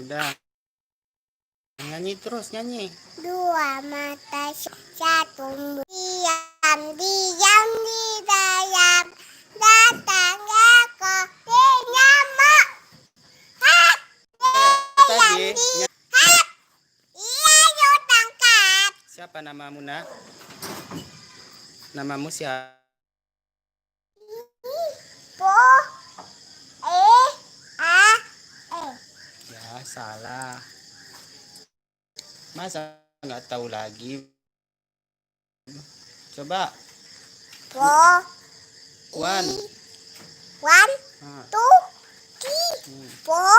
Udah. Nyanyi terus, nyanyi. Dua mata satu diam diam di dalam datang ke nyamuk. Hap, Tadi hap, iya yuk tangkap. siapa namamu, Nak? Namamu siapa? Po, eh, ah, eh. Ya, salah. Masa nggak tahu lagi? Coba. Po, One. one, Ah. two, three, four.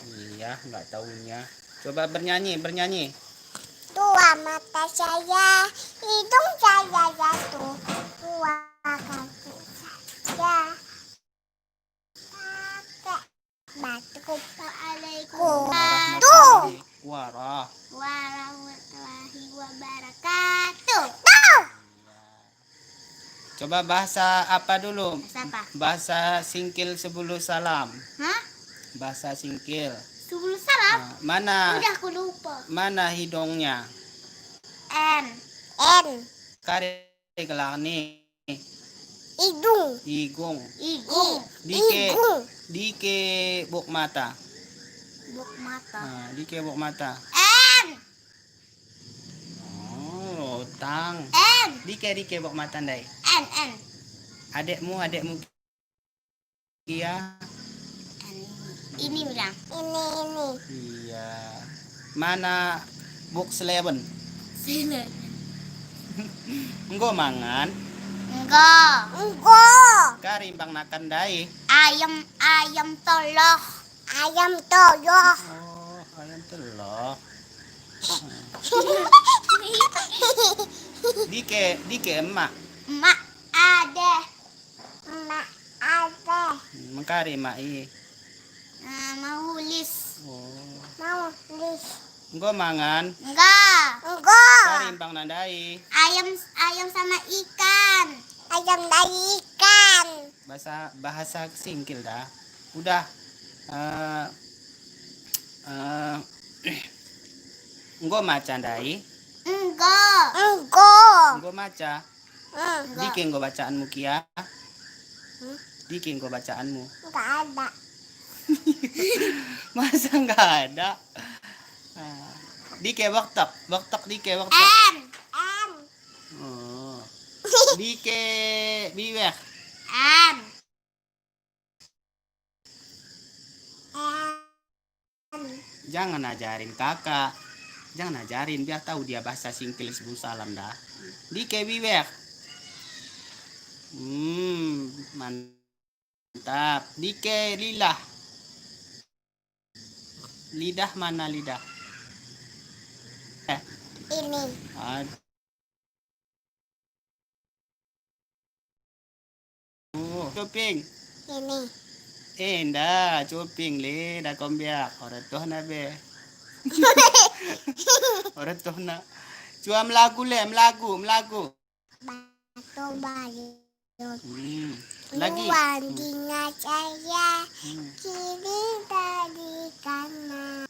Iya, nggak tahunya. Coba bernyanyi, bernyanyi. Dua mata saya, hidung saya satu, dua kaki saya. Pakai batu. Assalamualaikum warahmatullahi wabarakatuh. Coba bahasa apa dulu? Bahasa apa? Bahasa singkil sebelum salam. Hah? Bahasa singkil. Sebelum salam? Nah, mana? Udah aku lupa. Mana hidungnya? N. Kare gelani. Hidung. Igung. Igung. Dike buk mata. Buk mata. Nah, dike buk mata. N. Oh, tang. N. Dike buk mata ndai. N. Adekmu Kia. Ini bilang. Ini. Iya. Mana buk selewen? Sini. Engko mangan. Enggak. Karimbang nakan dai. Ayam toloh. Oh, ayam telok. Dike emak. Mak ada. Mengkari mak i. Mau lis. Oh. Engko mangan. Enggak. Karimbang nandai. Ayam sama ikan. Ayam dan ikan. Bahasa singkil dah. Udah. Engko maca ndai. Enggak. Engko maca. Dike engko bacaanmu Kia. Dike engko bacaanmu. Enggak ada. Masa nggak ada? Dike waktak dike waktak. M. Oh. Dike biwek. M. Jangan ajarin kakak. Jangan ajarin, biar tahu dia bahasa singkil sebelum salam dah. Dike biwek. Mantap. Dike lilah. Lidah mana lidah? Ini. Cuping. Ini. Nda cuping le da kombiak ora toh na be. Ora toh na. Cua melagu. Batu bayi. Lagi. Wanginya saya kiri dari kanan.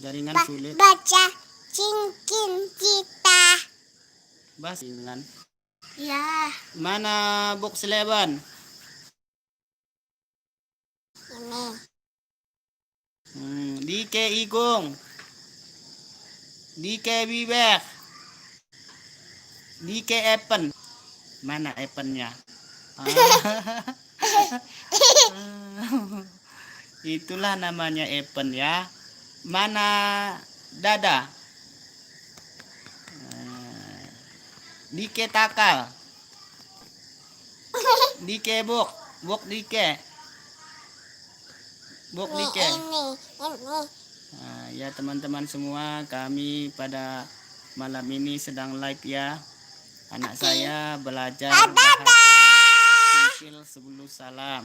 Jaringan sulit. Baca cincin kita. Basingan. Ya. Mana buk seleban? Ini. Dike igung. Dike bibek. Dike epen. Mana epennya? Itulah namanya epen ya. Mana dada? Dike takal. Dike buk dike. Buk dike. Ini. Nah, ya teman-teman semua, kami pada malam ini sedang live ya. Anak saya belajar bahasa singkil sebelum salam,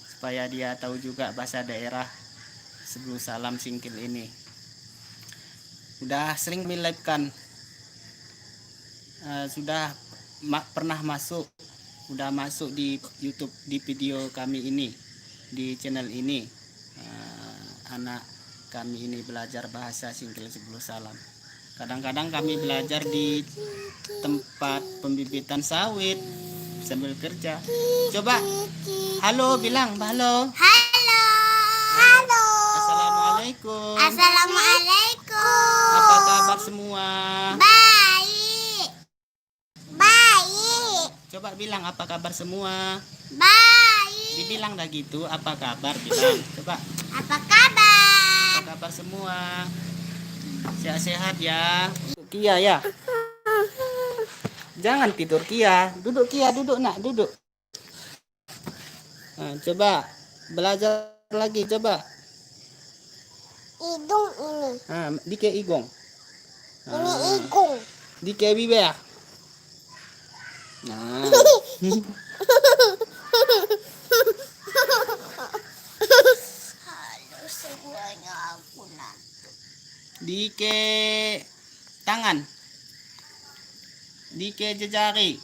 supaya dia tahu juga bahasa daerah sebelum salam singkil ini. Udah sering live kan, sudah pernah masuk udah masuk di YouTube di video kami ini, di channel ini. Anak kami ini belajar bahasa Singkil 10 Salam. Kadang-kadang kami belajar di tempat pembibitan sawit sambil kerja. Coba halo, bilang halo. Halo. Halo. Assalamualaikum. Assalamualaikum. Apa kabar semua? Baik. Baik. Coba bilang apa kabar semua. Baik. Dibilang dah gitu, apa kabar, bilang. Coba Apa kabar? apa kabar semua. Sehat-sehat ya. Kia ya. Jangan tidur Kia. Duduk Kia, duduk nak, duduk. Nah, coba belajar lagi, coba. Hidung ini. Dike igong. Ini hidung. Dike biber. Nah. Halo semuanya, aku nanti. Dike tangan. Dike jejari.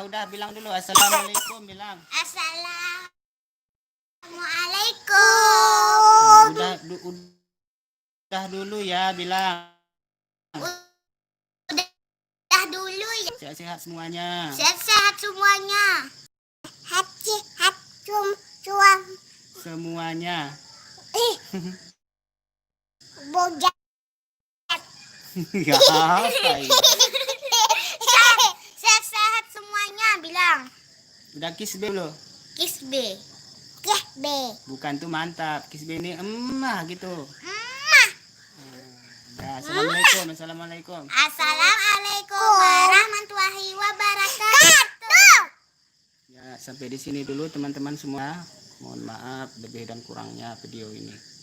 Udah bilang dulu assalamualaikum, bilang. Assalamualaikum. Udah dulu ya, bilang. Udah dulu ya. Sehat-sehat semuanya. Sehat-sehat semuanya. Sehat Semuanya. Bojak. Ya apa ini? Sehat-sehat semuanya, bilang. Udah kiss B belum? Kiss B. Kiss B. Bukan tuh mantap. Kiss B ini gitu. Emak. Ya, assalamualaikum. Assalamualaikum warahmatullahi wabarakatuh. Ya, sampai di sini dulu teman-teman semua. Mohon maaf lebih dan kurangnya video ini.